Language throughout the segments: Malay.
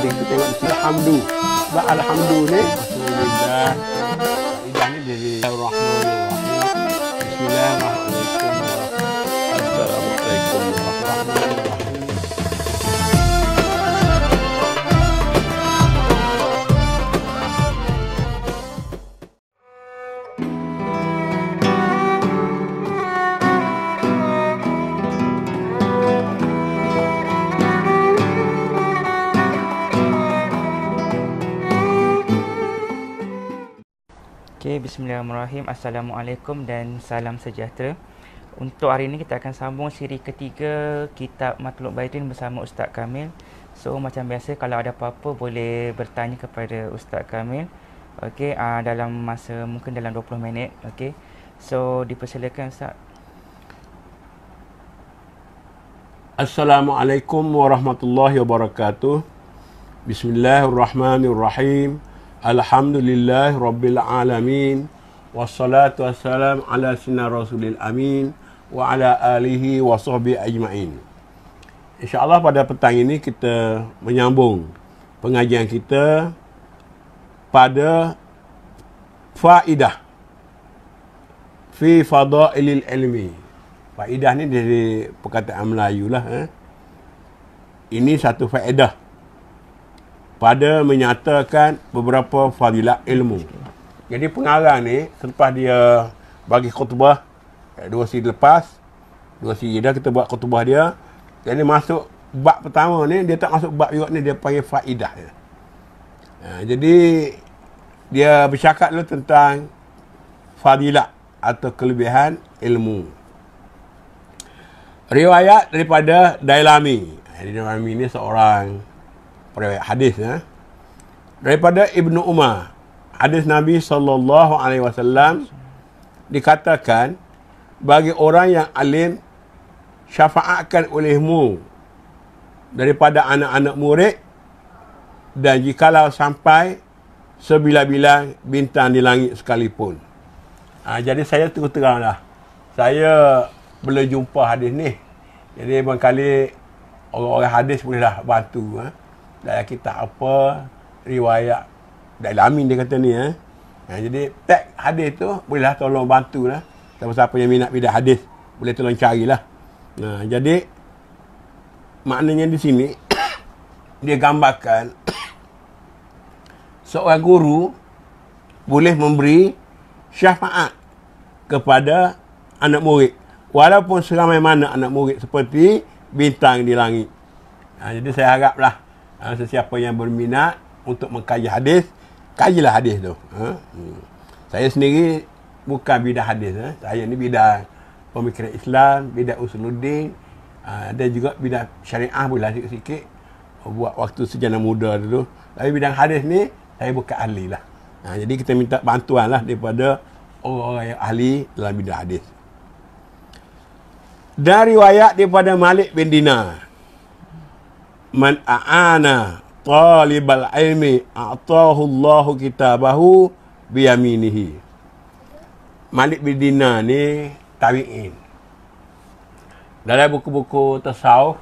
tadi kita tengok di sini alhamdu. Sebab alhamdu ni Alhamdulillah. Idah ni dari Bismillahirrahmanirrahim. Bismillahirrahmanirrahim. Assalamualaikum warahmatullahi wabarakatuh. Okay, bismillahirrahmanirrahim. Assalamualaikum dan salam sejahtera. Untuk hari ini kita akan sambung siri ketiga kitab Matlub Baitin bersama Ustaz Kamil. So macam biasa, kalau ada apa-apa boleh bertanya kepada Ustaz Kamil. Okey, dalam masa mungkin dalam 20 minit. Okey. So dipersilakan Ustaz. Assalamualaikum warahmatullahi wabarakatuh. Bismillahirrahmanirrahim. Alhamdulillah Rabbil Alamin. Wassalatu wassalam ala sayyidina Rasulil Amin. Wa ala alihi wa sahbihi ajma'in. InsyaAllah pada petang ini kita menyambung pengajian kita pada faidah fi fadailil ilmi. Faidah ni dari perkataan Melayu lah. Ini satu faedah pada menyatakan beberapa fadilat ilmu. Jadi pengarang ni selepas dia bagi khutbah 2 siri lepas, 2 siri dah kita buat khutbah dia. Jadi masuk bab pertama ni, dia tak masuk bab juga ni, dia panggil faidah dia. Jadi dia bercakap dulu tentang fadilat atau kelebihan ilmu. Riwayat daripada Dailami. Dailami ni seorang periwayat hadis daripada Ibnu Umar, hadis Nabi SAW dikatakan, bagi orang yang alim syafaatkan olehmu daripada anak-anak murid, dan jikalau sampai sebilang-bilang bintang di langit sekalipun. Jadi saya terus teranglah, saya belum jumpa hadis ni. Jadi barangkali orang-orang hadis bolehlah bantu dalam kitab apa, riwayat Dailami dia kata ni. Jadi tag hadis tu bolehlah tolong bantulah. Siapa-siapa yang minat bidah hadis boleh tolong carilah. Jadi maknanya di sini dia gambarkan seorang guru boleh memberi syafaat kepada anak murid walaupun seramai mana anak murid seperti bintang di langit. Jadi saya haraplah sesiapa yang berminat untuk mengkaji hadis, kajilah hadis tu. Saya sendiri bukan bidah hadis. Saya ni bidah pemikiran Islam, bidah usuluddin, dan juga bidah syariah boleh sikit-sikit buat waktu sejana muda dulu. Tapi bidang hadis ni saya bukan ahli lah. Jadi kita minta bantuan lah daripada orang-orang yang ahli dalam bidah hadis. Dan riwayat daripada Malik bin Dinar, man a'ana talibal ilmi a'tahu Allahu kitabahu biyaminihi. Malik bin Dinar ni tabi'in. Dalam buku-buku tasawuf,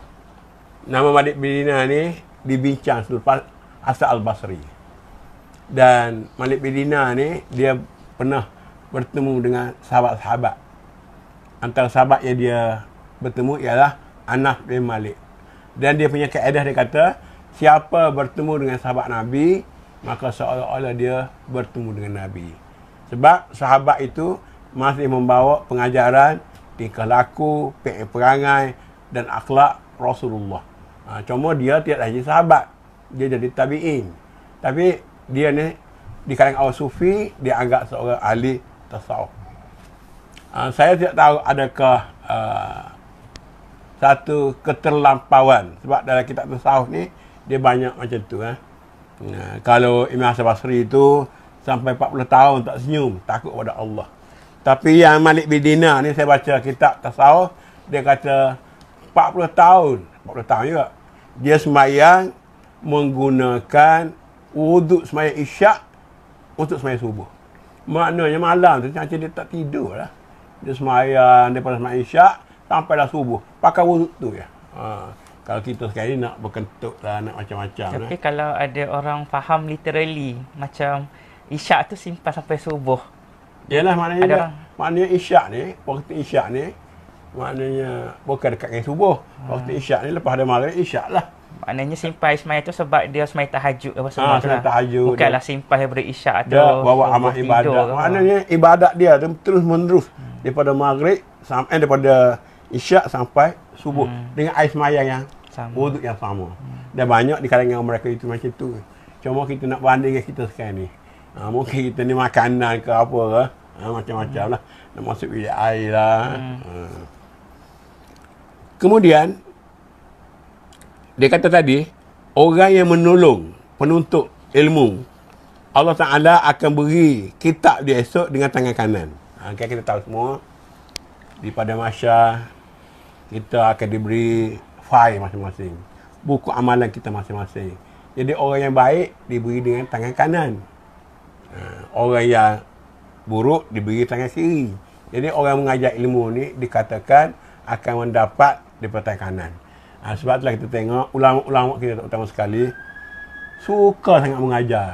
nama Malik bin Dinar ni dibincang selepas Hasan al-Basri. Dan Malik bin Dinar ni dia pernah bertemu dengan sahabat-sahabat. Antara sahabat yang dia bertemu ialah Anas bin Malik. Dan dia punya kaedah, dia kata, siapa bertemu dengan sahabat Nabi, maka seolah-olah dia bertemu dengan Nabi. Sebab sahabat itu masih membawa pengajaran, tingkah laku, perangai dan akhlak Rasulullah. Cuma dia tidak jadi sahabat, dia jadi tabi'in. Tapi dia ni di kalangan awal sufi, dia anggap seorang ahli tasawuf. Saya tidak tahu adakah satu keterlampauan, sebab dalam kitab tasawuf ni dia banyak macam tu. Kalau Imam Hasan Basri itu sampai 40 tahun tak senyum, takut kepada Allah. Tapi yang Malik bin Dinar ni, saya baca kitab tasawuf, dia kata 40 tahun juga dia sembahyang menggunakan wuduk sembahyang isyak untuk sembahyang subuh. Maknanya malam tu macam dia tak tidur lah. Dia sembahyang daripada sembahyang isyak sampailah subuh, pakai wuduk tu ya. Kalau kita sekali nak berkentut lah, nak macam-macam. Tapi kalau ada orang faham literally, macam isyak tu simpan sampai subuh. Yalah, maknanya Ada orang- maknanya isyak ni, waktu isyak ni, maknanya bukan dekat dengan subuh. Waktu isyak ni lepas ada maghrib, isyak lah. Maknanya simpan semaya tu sebab dia semaya tahajud apa semua tu semaya lah. tahajud. Bukanlah simpan daripada isyak atau Dia bawa amal tidur ibadat. ke apa. Maknanya ibadat dia tu terus menerus daripada maghrib sampai daripada isyak sampai subuh dengan air semayang yang Sama. wuduk yang sama. Dan banyak di kalangan mereka itu macam tu. Cuma kita nak banding dengan kita sekarang ni. Mungkin kita ni makanan ke apa ke, macam-macam lah. Nak masuk bilik air lah. Kemudian dia kata tadi, orang yang menolong penuntut ilmu, Allah Ta'ala akan beri kitab dia esok dengan tangan kanan. Kan kita tahu semua, di pada masa kita akan diberi file masing-masing, buku amalan kita masing-masing. Jadi orang yang baik diberi dengan tangan kanan, orang yang buruk diberi tangan kiri. Jadi orang mengajar ilmu ni dikatakan akan mendapat daripada tangan kanan. Sebab itulah kita tengok ulama-ulama kita terutama sekali suka sangat mengajar,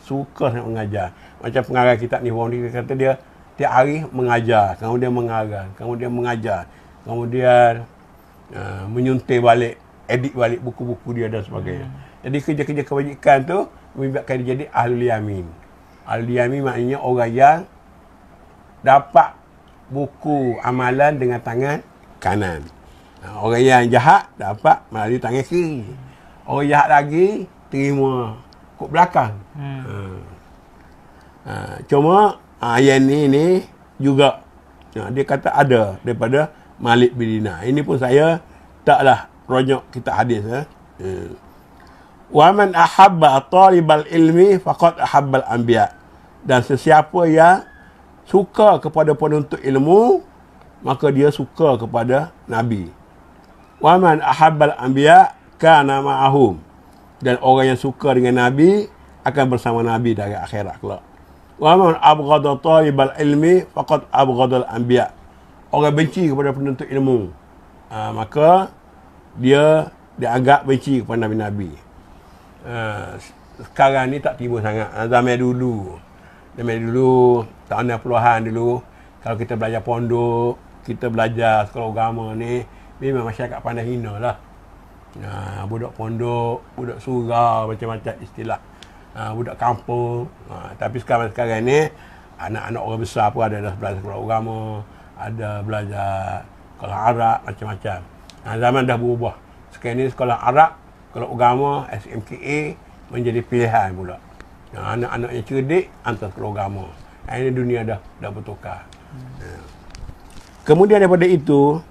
suka sangat mengajar. Macam pengarang kitab ni, dia kata dia tiap hari mengajar, kemudian mengarang, kemudian mengajar, kemudian menyuntik balik, edit balik buku-buku dia dan sebagainya. Jadi kerja-kerja kebajikan tu menyebabkan dia jadi ahlul yamin. Ahlul yamin maknanya orang yang dapat buku amalan dengan tangan kanan. Orang yang jahat dapat melalui tangan kiri. Orang jahat lagi terima kok belakang. Cuma ayat ni juga dia kata ada daripada Malik bin Dinar. Ini pun saya taklah rojok kita hadis. Wa man ahabba talibal ilmi faqad ahabbal anbiya. Dan sesiapa yang suka kepada penuntut ilmu, maka dia suka kepada Nabi. Wa man ahabbal anbiya kana ma'ahum. Dan orang yang suka dengan Nabi akan bersama Nabi dari akhirat kelak. Wa man abghada talibal ilmi faqad abghadal anbiya. Orang benci kepada penuntut ilmu, maka dia dianggap benci kepada Nabi-Nabi. Sekarang ni tak tiba sangat. Zaman dulu tahun 60-an dulu, kalau kita belajar pondok, kita belajar sekolah agama ni, memang masyarakat pandai hina lah. Budak pondok, budak surau, macam-macam istilah. Budak kampung. Tapi sekarang ni, anak-anak orang besar pun ada dah belajar sekolah agama, ada belajar sekolah Arab, macam-macam. Zaman dah berubah. Sekarang ni sekolah Arab, sekolah agama, SMKA menjadi pilihan pula. Anak-anak yang cerdik antara sekolah agama. Ini dunia dah bertukar. Kemudian daripada itu,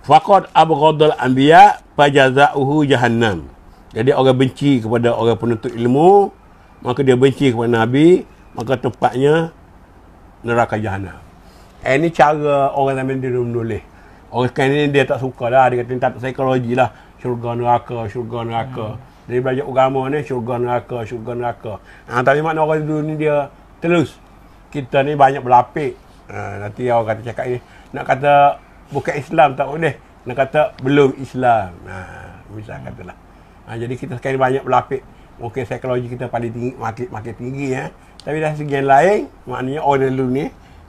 faqad abghadal anbiya fajaza'uhu jahannam. Jadi orang benci kepada orang penuntut ilmu, maka dia benci kepada Nabi, maka tempatnya neraka jahanam. Ini cara orang zaman dulu menulis. Orang sekarang ni dia tak suka lah, dia kata tak psikologi lah, syurga neraka. Dia belajar agama ni syurga neraka. Tapi makna orang dulu ni dia terus. Kita ni banyak berlapik. Nanti orang kata cakap ni, nak kata bukan Islam tak boleh, nak kata belum Islam. Misal katalah. Jadi kita sekarang banyak berlapik. Mungkin psikologi kita paling tinggi, makin tinggi. Tapi dari segi yang lain, maknanya orang dulu ni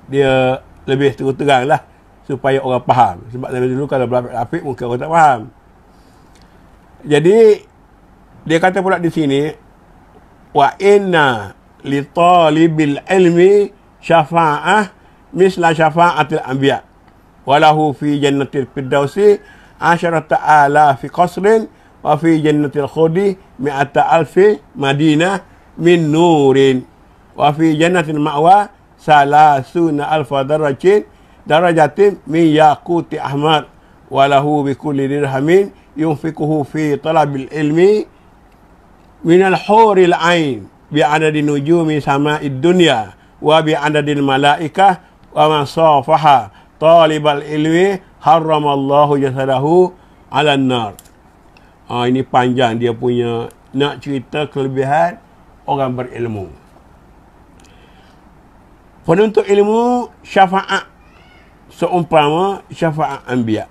dia lebih terang lah supaya orang faham. Sebab dari dulu kalau berlapik mungkin orang tak faham. Jadi dia kata pula di sini, wa inna li talibil ilmi syafa'ah misla syafa'atil anbiya walahu fi jannatil firdausi asyarata ala fi qasrin wa fi jannatil khudi mi'ata alfi madinah min nurin wa fi jannatil ma'wa salasuna alfa darajatin min yaquti ahmad walahu bi kulli dirhamin yunfikuhu fi talabil ilmi minal huril ain bi'adadin nujumi sama'id dunya wa bi'adadil malaikah wa man safaha talibal ilmi haramallahu jasadahu ala nar. Ini panjang dia punya nak cerita kelebihan orang berilmu. Penuntut ilmu syafaat seumpama syafaat anbiya.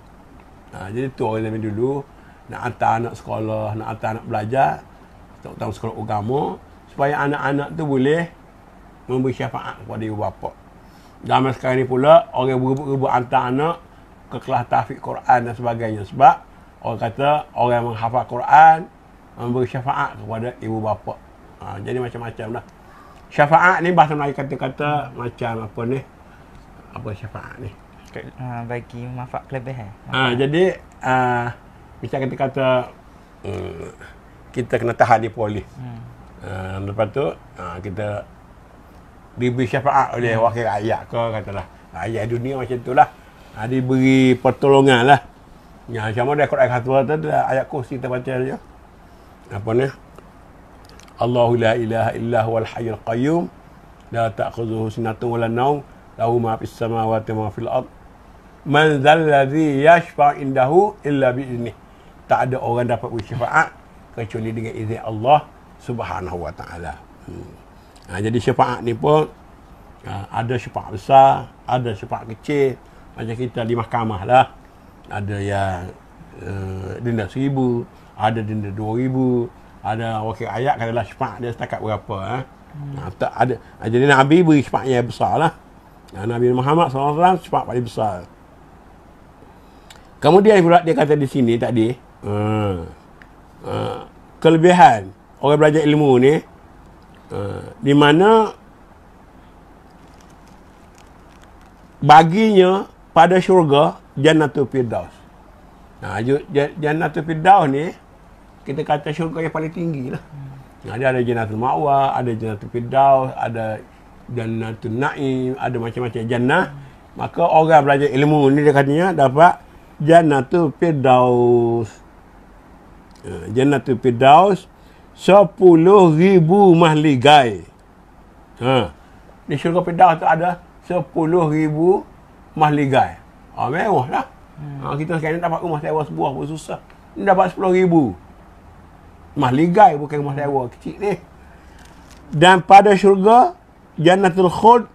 Jadi tu orang zaman dulu nak hantar anak sekolah, nak hantar anak belajar, terutama sekolah agama, supaya anak-anak tu boleh memberi syafaat kepada ibu bapa. Zaman sekarang ni pula orang berebut-rebut hantar anak ke kelas tahfiz Quran dan sebagainya, sebab orang kata orang yang menghafal Quran memberi syafaat kepada ibu bapa. Jadi macam-macam lah. Syafaat ni bahasa Melayu kata-kata macam apa ni? Apa syafaat ni? Bagi manfaat kelebihan. Jadi macam kata-kata kita kena tahan di polis. Lepas tu kita diberi syafaat oleh wakil rakyat ke, katalah rakyat dunia macam tu lah. Diberi pertolongan lah. Sama ada Quran kata tu ayat kursi kita baca je. Apa ni? Allahu la ilaha illa huwal hayyul qayyum la ta'khudhuhu sinatun wa la nawm lahu ma fis samawati wa ma fil ard man dzal ladzi yashfa'u indahu illa bi idnih. Tak ada orang dapat bersyafaat kecuali dengan izin Allah Subhanahu wa taala. Jadi syafaat ni pun ada syafaat besar, ada syafaat kecil. Macam kita di mahkamah lah. Ada yang denda 1,000, ada denda 2,000, ada wakil ayat katalah syafaat dia setakat berapa. Tak ada. Jadi Nabi beri syafaat yang besar lah. Nabi Muhammad SAW syafaat paling besar. Kemudian pula dia kata di sini tadi, kelebihan orang belajar ilmu ni, di mana baginya pada syurga Jannatul Firdaus. Jannatul Firdaus ni kita kata syurga yang paling tinggi lah. Dia ada Jannatul Ma'wa, ada Jannatul Firdaus, ada Jannatul Na'im, ada macam-macam jannah. Maka orang belajar ilmu ni dia katanya dapat Jannatul Firdaus. Jannatul Firdaus 10,000 mahligai. Di syurga Firdaus tu ada 10,000 mahligai. Mewah lah. Kita sekarang dapat rumah sewa sebuah pun susah. Ni dapat 10,000 mahligai, bukan rumah sewa kecil ni. Dan pada syurga Jannatul Khuld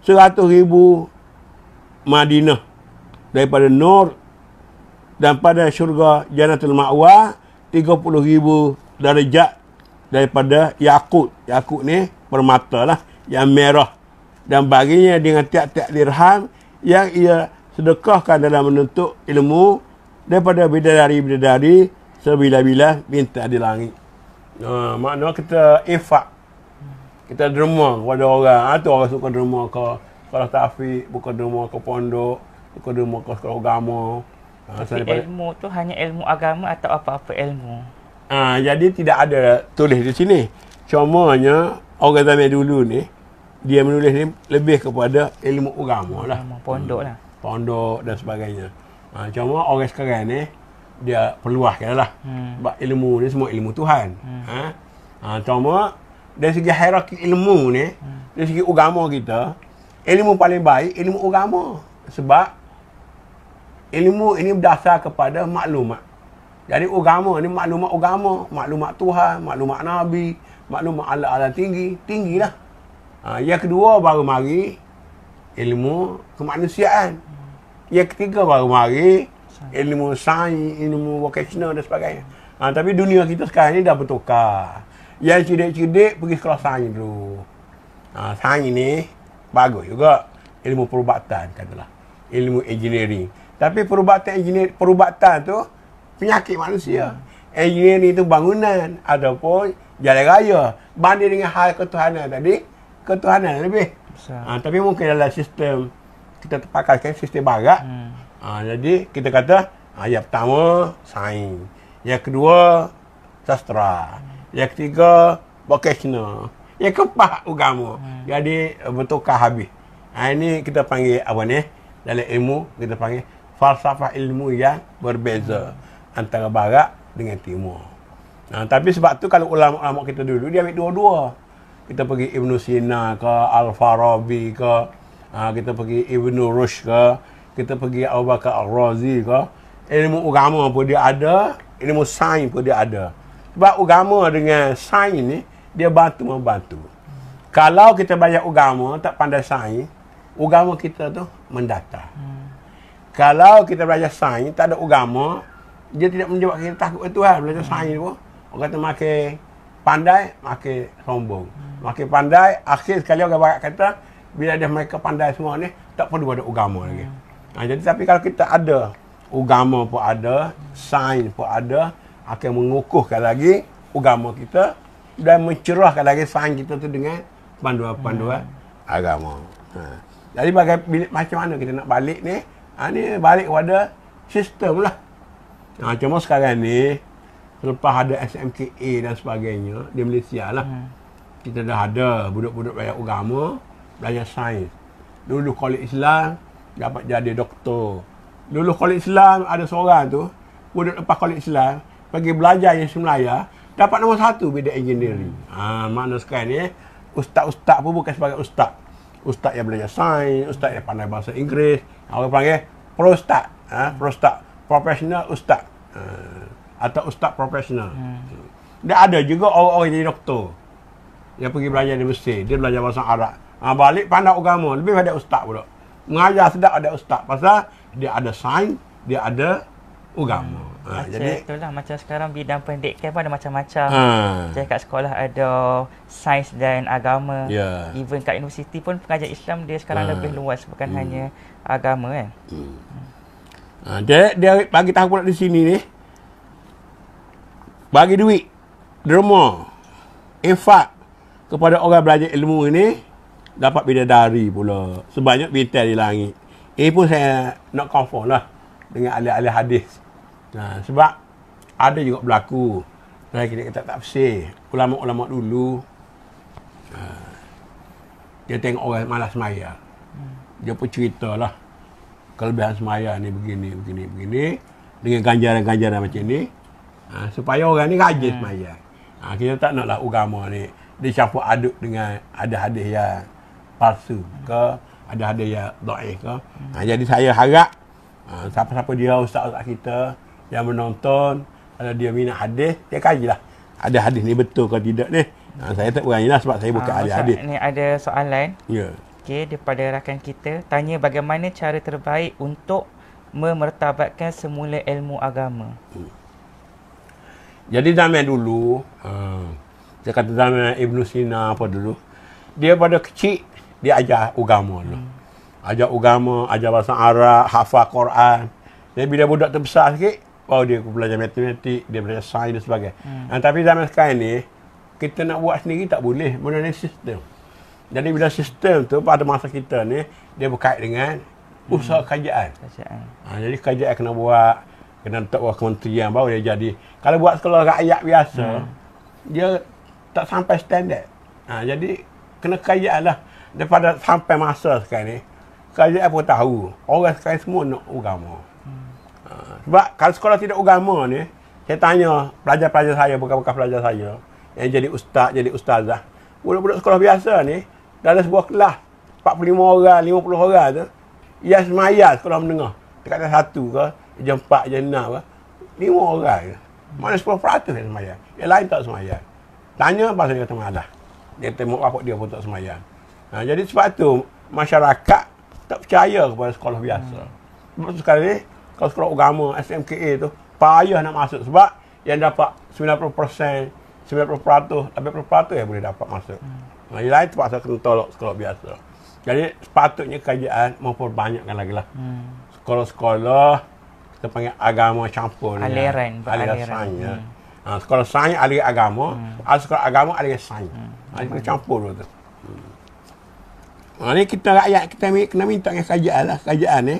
100,000 Madinah daripada Nur. Dan pada syurga Jannatul Ma'wa 30,000 darjat daripada Yakut. Yakut ni permata lah yang merah, dan baginya dengan tiap-tiap dirham yang ia sedekahkan dalam menuntut ilmu daripada bidadari-bidadari sebila-bila minta di langit. Maknanya kita infak, kita derma kepada orang. Tu orang suka derma ke sekolah tahfiz, bukan derma ke pondok, bukan derma ke sekolah agama. Ilmu tu hanya ilmu agama atau apa-apa ilmu? Jadi tidak ada tulis di sini. Cumanya orang zaman dulu ni dia menulis ni lebih kepada ilmu agama lah. Pondok lah. Pondok dan sebagainya. Cuma orang sekarang ni dia perluaskan lah. Sebab ilmu ni semua ilmu Tuhan. Cuma dari segi hierarki ilmu ni, dari segi agama kita, ilmu paling baik ilmu agama. Sebab ilmu ini berdasar kepada maklumat. Jadi agama ni maklumat agama, maklumat Tuhan, maklumat Nabi, maklumat Allah tinggilah. Yang kedua baru mari ilmu kemanusiaan. Yang ketiga baru mari ilmu sains, ilmu vocational dan sebagainya. Tapi dunia kita sekarang ni dah bertukar. Yang cerdik-cerdik pergi sekolah sains dulu. Sains ni bagus juga. Ilmu perubatan katalah. Ilmu engineering. Tapi perubatan tu penyakit manusia. Engineering tu bangunan ataupun jalan raya. Banding dengan hal ketuhanan tadi, ketuhanan lebih. Tapi mungkin dalam sistem kita terpakaikan sistem barat. Jadi kita kata yang pertama sains, yang kedua sastra, yang ketiga vocational, yang keempat agama. Jadi bertukar habis. Ini kita panggil apa ni? Dalam ilmu kita panggil falsafah ilmu yang berbeza antara barat dengan timur. Tapi sebab tu kalau ulama-ulama kita dulu dia ambil dua-dua. Kita pergi Ibn Sina ke, Al-Farabi ke, kita pergi Ibn Rushd ke, kita pergi Abu Bakar Al-Razi ke. Ilmu agama pun dia ada, ilmu sains pun dia ada. Sebab agama dengan sains ni dia bantu-membantu. Kalau kita belajar agama tak pandai sains, agama kita tu mendatar. Kalau kita belajar sains, tak ada agama, dia tidak menjawab kita takut itu lah. Belajar sains pun, orang kata makin pandai, makin sombong. Makin pandai, akhir sekali orang barat kata, bila dia mereka pandai semua ni, tak perlu ada agama lagi. Jadi tapi kalau kita ada, agama pun ada, sains pun ada, akan mengukuhkan lagi agama kita dan mencerahkan lagi sains kita tu dengan panduan-panduan agama. Jadi macam mana kita nak balik ni? Ni balik kepada sistem lah. Cuma sekarang ni, selepas ada SMKA dan sebagainya, di Malaysia lah, kita dah ada budak-budak belajar agama, belajar sains. Dulu kolej Islam, dapat jadi doktor. Dulu kolej Islam, ada seorang tu, budak lepas kolej Islam, pergi belajar yang Melaya, dapat nombor 1 bidang engineering. Makna sekarang ni, ustaz-ustaz pun bukan sebagai ustaz. Ustaz yang belajar sains, ustaz yang pandai bahasa Inggeris, orang panggil pro-ustaz. Pro-ustaz, profesional ustaz. Atau ustaz profesional. Dan ada juga orang-orang jadi doktor. Yang pergi belajar di Mesir, dia belajar bahasa Arab. Balik pandai agama, lebih pada ustaz pula. Mengajar sedap ada ustaz. Pasal dia ada sains, dia ada agama. Jadi itulah macam sekarang bidang pendidikan pun ada macam-macam. Macam kat sekolah ada sains dan agama. Even kat universiti pun pengajar Islam dia sekarang lebih luas, bukan hanya agama kan. Dia bagi tahu pula di sini ni, bagi duit, derma, infak kepada orang belajar ilmu ini, dapat bidadari pula. Sebanyak bintang di langit. Ini pun saya nak confirm lah dengan ahli-ahli hadis. Sebab ada juga berlaku, saya kita tafsir, ulama-ulama dulu, dia tengok orang malas semaya. Dia pun cerita lah, kelebihan semaya ni begini, dengan ganjaran-ganjaran macam ni, supaya orang ni rajin semaya. Kita tak naklah agama ni dicampur aduk dengan ada hadis yang palsu ke, ada hadis yang dhaif ke. Jadi saya harap siapa-siapa dia ustaz-ustaz kita yang menonton, kalau dia minat hadis, dia kajilah ada hadis ni betul ke tidak ni. Saya tak berani lah sebab saya bukan ahli hadis. Ni ada soalan. Ya. Okey, daripada rakan kita tanya bagaimana cara terbaik untuk memertabatkan semula ilmu agama. Jadi zaman dulu, saya kata zaman Ibn Sina apa dulu, dia pada kecil dia ajar agama dulu. Ajar agama, ajar bahasa Arab, hafal Quran. Jadi bila budak terbesar sikit, baru dia belajar matematik, dia belajar sains dan sebagainya. Tapi zaman sekarang ni, kita nak buat sendiri tak boleh. Benda ni sistem. Jadi bila sistem tu pada masa kita ni, dia berkait dengan usaha kerajaan. Jadi kerajaan kena buat, kena letak buat kementerian, baru dia jadi. Kalau buat sekolah rakyat biasa, dia tak sampai standard. Jadi kena kerajaan lah. Daripada sampai masa sekarang ni, kerajaan pun tahu, orang sekarang semua nak agama. Sebab kalau sekolah tidak agama ni, saya tanya pelajar-pelajar saya, bekas-bekas pelajar saya, yang jadi ustaz, jadi ustazah, budak-budak sekolah biasa ni, dalam sebuah kelas, 45 orang, 50 orang tu, yang semaya sekolah menengah. Dekat satu ke, jam 4, jam 6 ke, 5 orang ke. Mana 10% yang semaya. Yang lain tak semaya. Tanya pasal dia kata malah. Dia kata mak bapak dia pun tak semaya. Jadi sebab tu, masyarakat tak percaya kepada sekolah biasa. Sebab tu sekarang ni, kalau sekolah agama, SMKA tu, payah nak masuk. Sebab yang dapat 90%, 90%, 80% yang boleh dapat masuk. Yang lain terpaksa kena tolak sekolah biasa. Jadi sepatutnya kerajaan memperbanyakkan lagi lah. Sekolah-sekolah, kita panggil agama campur. Aliran. Sains. Sekolah sains, aliran agama. Sekolah agama, aliran sains. Kita campur tu. Ni kita rakyat, kita kena minta dengan kerajaan lah. Kerajaan ni,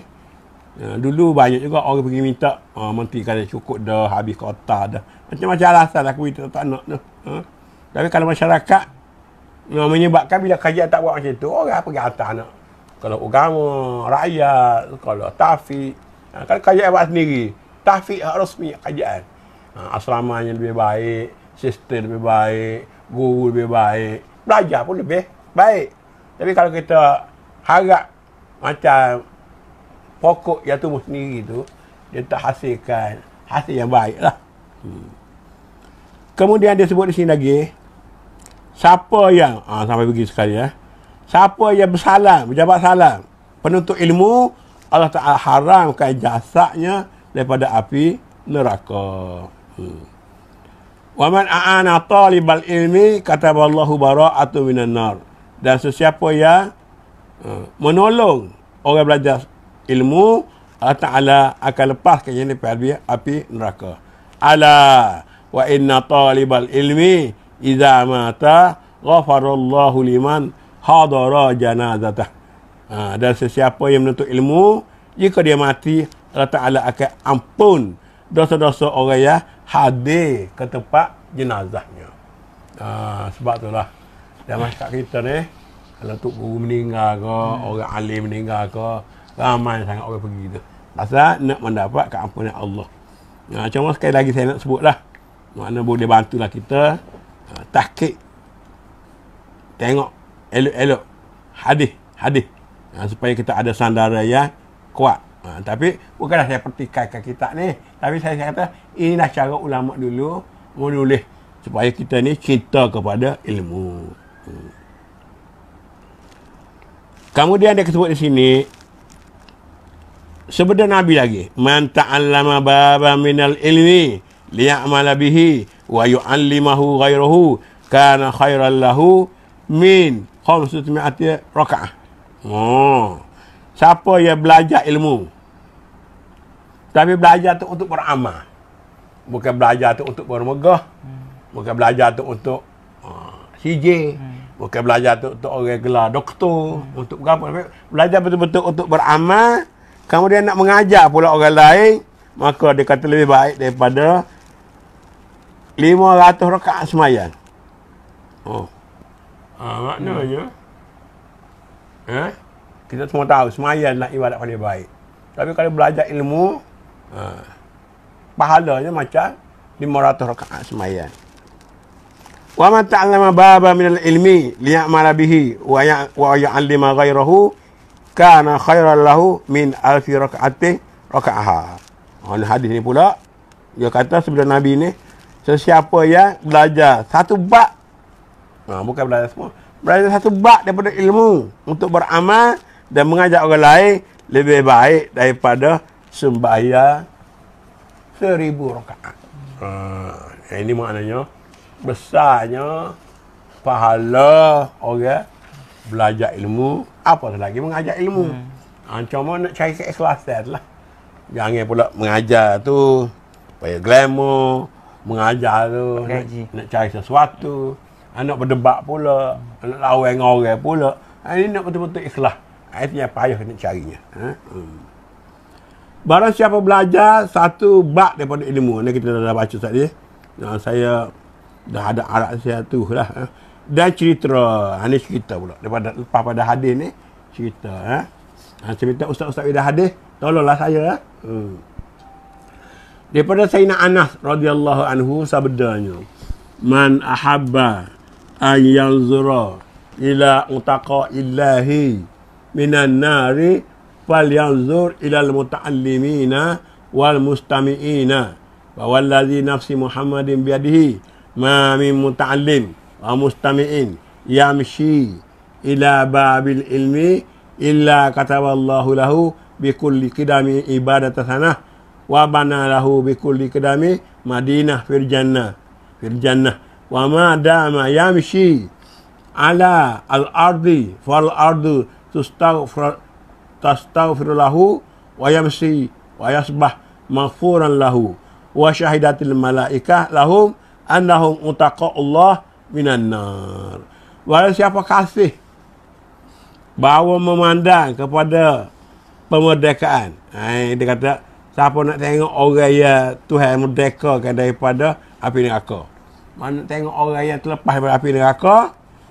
dulu banyak juga orang pergi minta, menteri kata cukup dah, habis kota dah. Macam-macam alasan lah kita tak nak tu. Tapi kalau masyarakat menyebabkan bila kerajaan tak buat macam tu, orang pergi atas nak. Kalau agama, rakyat, kalau tahfiz. Kalau kerajaan buat sendiri, tahfiz hak rasmi kerajaan. Asramanya lebih baik, sistem lebih baik, guru lebih baik, belajar pun lebih baik. Tapi kalau kita harap macam pokok yang tumbuh sendiri tu, dia tak hasilkan hasil yang baik lah. Kemudian dia sebut di sini lagi, siapa yang, sampai pergi sekali siapa yang bersalam, berjabat salam, penuntut ilmu Allah Ta'ala haramkan jasadnya daripada api neraka. Wa man a'ana talibal ilmi kataballahu bara'atu minan nar. Dan sesiapa yang menolong orang belajar ilmu, Allah Ta'ala akan lepaskan yang daripada api neraka. Ala wa inna talibal ilmi idza mata ghafarallahu liman hadara janazatah. Dan sesiapa yang menuntut ilmu, jika dia mati, Allah Ta'ala akan ampun dosa-dosa orang yang hadir ke tempat jenazahnya. Sebab itulah dalam masyarakat kita ni, kalau tok guru meninggal ke, orang alim meninggal ke, ramai sangat orang pergi tu. Asal nak mendapat keampunan Allah. Cuma sekali lagi saya nak sebutlah, makna boleh bantulah kita tahqiq, tengok elok-elok hadis, supaya kita ada sandaran yang kuat. Tapi bukanlah saya pertikaikan kitab ni, tapi saya kata inilah cara ulama dulu menulis supaya kita ni cinta kepada ilmu. Kemudian dia sebut di sini sebeda Nabi lagi, man ta'allama baba minal ilmi liya'mala bihi wa yu'allimahu ghairahu kana khairan lahu min 500 rakaah. Siapa yang belajar ilmu tapi belajar tu untuk beramal, bukan belajar tu untuk bermegah, bukan belajar tu untuk CJ, bukan belajar tu untuk orang gelar doktor, untuk apa, belajar betul-betul untuk beramal, kemudian nak mengajar pula orang lain, maka dia kata lebih baik daripada 500 rakaat sembahyang. Maknanya kita semua tahu sembahyang nak ibadat paling baik. Tapi kalau belajar ilmu, pahalanya macam 500 rakaat sembahyang. Wa man ta'allama baba minal ilmi liya'mala bihi wa ya'allima ghairahu kana khairan lahu min 1000 raka'atin raka'aha. Hadis ni pula dia kata sebelum Nabi ni, sesiapa yang belajar satu bab, bukan belajar semua, belajar satu bab daripada ilmu untuk beramal dan mengajak orang lain, lebih baik daripada sembahyang 1000 rakaat. Ini maknanya besarnya pahala orang belajar ilmu, apa lagi mengajar ilmu. Cuma nak cari keikhlasan lah. Jangan pula mengajar tu supaya glamour, mengajar tu nak cari sesuatu, nak berdebat pula, nak lawan dengan orang pula. Ini nak betul-betul ikhlas. Itu yang payah nak carinya. Barang siapa belajar satu bab daripada ilmu, ni kita dah baca tadi. Saya dah ada arak saya tu lah. Dan cerita, ini cerita pula. Daripada lepas pada hadis ni, cerita. Cerita Ustaz-Ustaz Wida hadis, tolonglah saya. Daripada Sayyidina Anas radhiyallahu anhu sabdanya, man ahabba an yanzura ila utaqa illahi minan nari falyanzur ilal muta'allimina wal mustami'ina wa wallazi nafsi Muhammadin biyadihi ma min muta'allim wa mustami'in yamshi ila babil ilmi illa kataballahu lahu bi kulli qidami ibadata sanah wa bana lahu bi kulli qidami madinah fil jannah wa ma dama yamshi ala al-ardi fal ardu tastaghfir lahu wa yamsi wa yasbah maghfuran lahu wa syahidatil malaikah lahum annahum utaqa'ullah minan nar. Walau siapa kasih bahawa memandang kepada pemerdekaan, dia kata siapa nak tengok orang yang Tuhan merdekakan daripada api neraka, mana tengok orang yang terlepas daripada api neraka,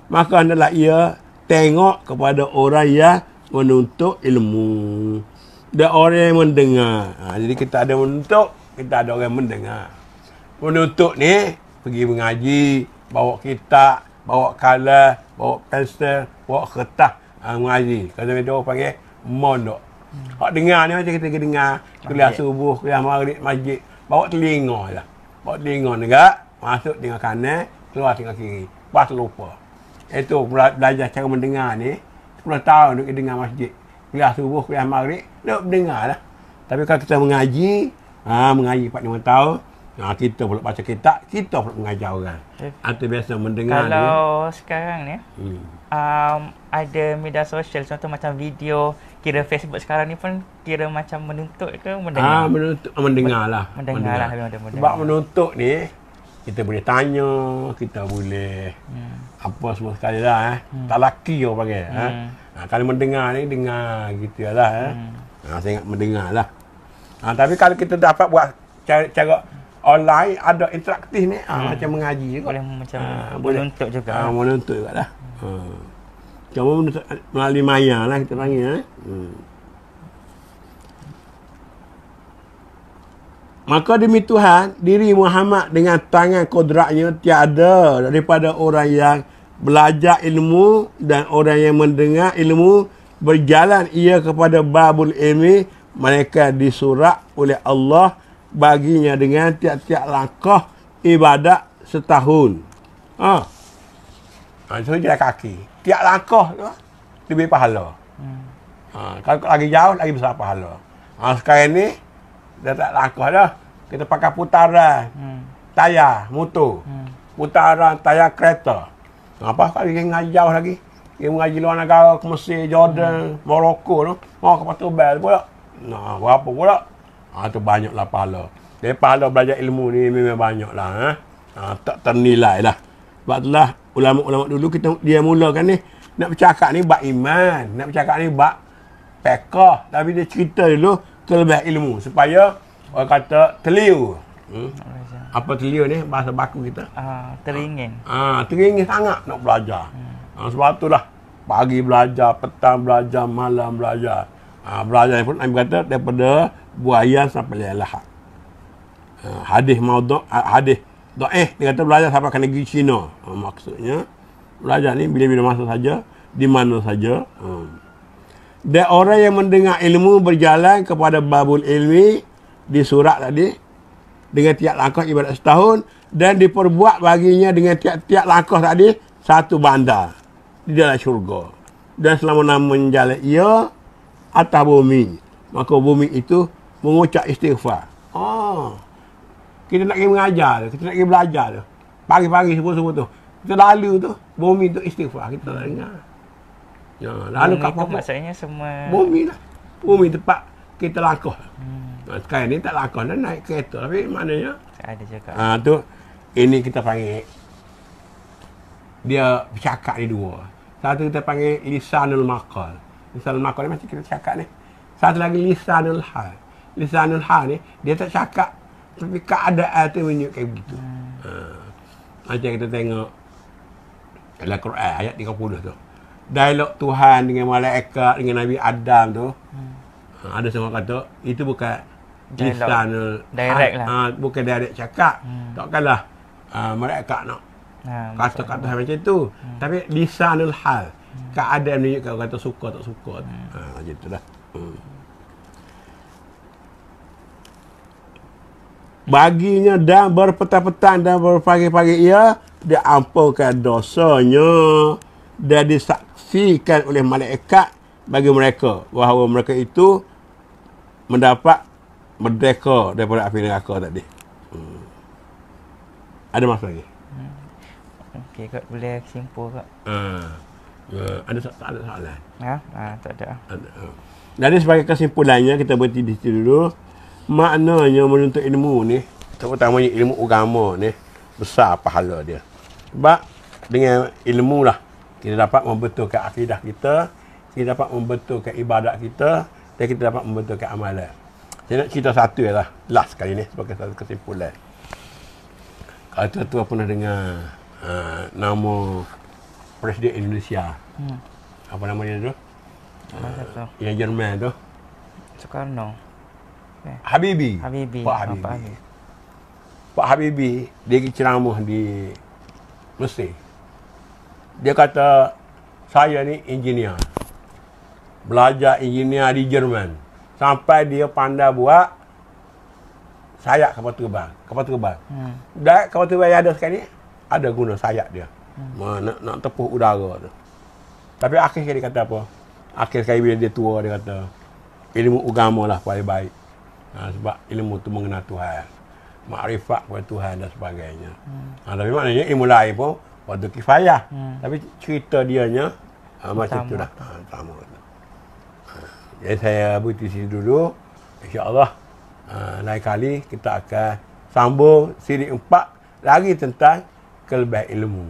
maka hendaklah ia tengok kepada orang yang menuntut ilmu dan orang yang mendengar. Jadi kita ada menuntut, kita ada orang mendengar. Menuntut ni pergi mengaji, bawa kitab, bawa kalas, bawa pensel, bawa kertas, mengaji. Kalau dia orang panggil mondok. Hak dengar ni macam kita dengar kuliah subuh, kuliah maghrib masjid, bawa telinga lah. Bawa telinga negak, masuk tengah kanan, keluar tengah kiri. Pas lupa. Itu belajar cara mendengar ni 10 tahun duk dengar masjid. kuliah subuh, kuliah maghrib, nak dengar lah. Tapi kalau kita mengaji, mengaji 4-5 tahun, kita pula baca kitab, kita pula mengajar orang. Atau biasa mendengar kalau ni. Sekarang ni, ada media sosial, contoh macam video, kira Facebook sekarang ni pun kira macam menuntut ke mendengar? Mendengar lah. Mendengar lah. Sebab menuntut ni, kita boleh tanya, kita boleh apa semua sekali lah. Tak laki orang panggil. Kalau mendengar ni, dengar gitu lah. Saya ingat mendengar lah. Tapi kalau kita dapat buat cara online, ada interaktif ni, macam mengaji juga. Boleh macam menuntut juga. Menuntut juga lah. Cuma menuntut melalui maya lah kita panggil. Maka demi Tuhan, diri Muhammad dengan tangan kodratnya tiada daripada orang yang belajar ilmu dan orang yang mendengar ilmu berjalan ia kepada babul ilmi, mereka disurat oleh Allah baginya dengan tiap-tiap langkah ibadat setahun. Itu jalan kaki. Tiap langkah tu lebih pahala. Kalau lagi jauh, lagi besar pahala. Sekarang ni, dah tak langkah dah. Kita pakai putaran tayar motor. Putaran tayar kereta. Apa kalau dia ngaji jauh lagi? Dia mengaji luar negara ke Mesir, Jordan, Morocco tu. Ke Portugal pula. Berapa pula? Tu banyaklah pahala. Jadi pahala belajar ilmu ni memang banyaklah. Tak ternilai lah. Sebab itulah ulama-ulama dulu dia mulakan ni. Nak bercakap ni bab iman. Nak bercakap ni bab fiqh. Tapi dia cerita dulu kelebihan ilmu. Supaya orang kata teliu. Apa teliu ni? Bahasa baku kita. Teringin. Teringin sangat nak belajar. Sebab itulah pagi belajar, petang belajar, malam belajar. Belajar pun Nabi kata daripada buaya sampai lahat. Hadis maudhu', hadis dhaif dia kata belajar sampai ke negeri Cina. Maksudnya belajar ni bila-bila masa saja, di mana saja. Dan orang yang mendengar ilmu berjalan kepada babul ilmi di surat tadi dengan tiap langkah ibadat setahun dan diperbuat baginya dengan tiap-tiap langkah tadi satu bandar di dalam syurga. Dan selama namanya jalan ia atas bumi, maka bumi itu mengucap istighfar. Kita nak pergi mengajar tu, kita nak pergi belajar tu. Pagi-pagi subuh-subuh tu. Kita lalu tu, bumi tu istighfar. Kita tak dengar. Lalu kat itu maksudnya semua bumi lah. Bumi tempat kita langkah. Sekarang ni tak langkah dah naik kereta. Tapi maknanya ada juga. Tu ini kita panggil dia bercakap ni dua. Satu kita panggil lisanul maqal. Lisanul maqal ni macam kita cakap ni. Satu lagi lisanul hal. Lisanul hal ni dia tak cakap tapi keadaan tu menunjuk kayak begitu. Macam kita tengok dalam Quran ayat 30 tu. Dialog Tuhan dengan malaikat dengan Nabi Adam tu. Ada semua kata itu bukan lisanul direct lah. Bukan direct cakap. Takkanlah malaikat nak kata-kata macam tu. Tapi lisanul hal. Keadaan menunjuk kalau kata suka tak suka. Macam tu lah. Baginya dan berpetang-petang dan berpagi-pagi ia diampunkan dosanya dan disaksikan oleh malaikat bagi mereka bahawa mereka itu mendapat merdeka daripada api neraka tadi. Ada masa lagi? Okey, Kak boleh simpul Kak. Ada soalan? Tak ada. Jadi sebagai kesimpulannya kita berhenti di situ dulu. Maknanya menuntut ilmu ni, terutamanya ilmu agama ni, besar pahala dia. Sebab dengan ilmu lah kita dapat membetulkan akidah kita dapat membetulkan ibadat kita, dan kita dapat membetulkan amalan. Saya nak cerita satu lah, last kali ni sebagai satu kesimpulan. Kalau tuan-tuan pernah dengar nama Presiden Indonesia. Apa nama dia tu? Yang Jerman tu. Soekarno. Habibie. Pak Habibie dia ceramah di Mesir. Dia kata saya ni engineer. Belajar engineer di Jerman. Sampai dia pandai buat sayap kapal terbang. Dan kapal terbang yang ada sekarang ni ada guna sayap dia. Nak tepuh udara tu. Tapi akhirnya dia kata apa? akhir sekali bila dia tua, dia kata ilmu agama lah paling baik. Sebab ilmu tu mengenal Tuhan, makrifat kepada Tuhan dan sebagainya. Tapi maknanya ilmu lain pun waktu kifayah. Tapi cerita dianya macam tu dah. Sama. Jadi saya berhenti sini dulu. InsyaAllah lain kali kita akan sambung siri 4 lagi tentang kelebihan ilmu.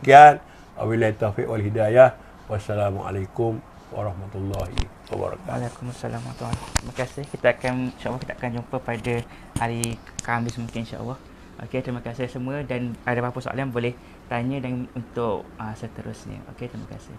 Sekian. Wabillahi taufiq wal hidayah. Wassalamualaikum warahmatullahi wabarakatuh. Waalaikumsalam warahmatullahi wabarakatuh. Terima kasih. InsyaAllah kita akan jumpa pada hari Khamis mungkin, insyaAllah. Okey, terima kasih semua, dan ada apa-apa soalan boleh tanya dan untuk seterusnya. Okey, terima kasih.